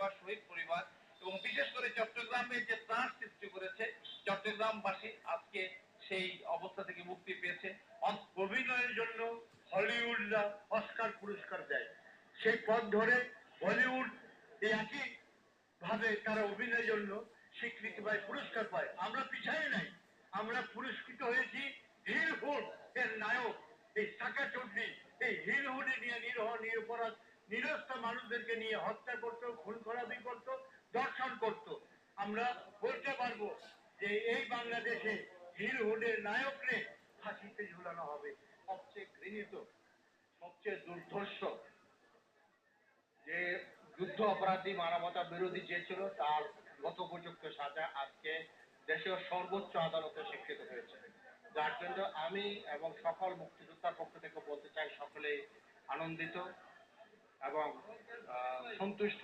পরিবার, শহীদ পরিবার এবং বিশেষ করে চট্টগ্রামে যে ত্রাণ সৃষ্টি করেছে, চট্টগ্রামবাসী আজকে সেই অবস্থা থেকে মুক্তি পেয়েছে। অভিনয়ের জন্য হলিউডরা অস্কার পুরস্কার দেয়, সেই পথ ধরে বলিউড একই ভাবে তারা অভিনয়ের জন্য স্বীকৃতি পায়, পুরস্কার পায়। আমরা পিছাই নাই, আমরা পুরস্কৃত হয়েছি হিলহুড এর নায়ক এই সাকা চৌধুরী। এই হিলহুডে নিয়ে নিরহ নিরপরাধ নিরস্ত মানুষদেরকে নিয়ে হত্যা করত, খুন খরাবি করত, দর্শন করত। আমরা বলতে পারবো যে এই বাংলাদেশে হিলহুডের নায়করে ফাঁসিতে ঝুলানো হবে। সবচেয়ে ঘৃণিত, সবচেয়ে দুর্ধর্ষ যে যুদ্ধ অপরাধী, মানবতা বিরোধী যে ছিল, তার যথোপযুক্ত সাজা আজকে দেশের সর্বোচ্চ আদালতে স্বীকৃত হয়েছে। যার জন্য আমি এবং সকল মুক্তিযোদ্ধার পক্ষ থেকে বলতে চাই, সকলে আনন্দিত এবং সন্তুষ্ট।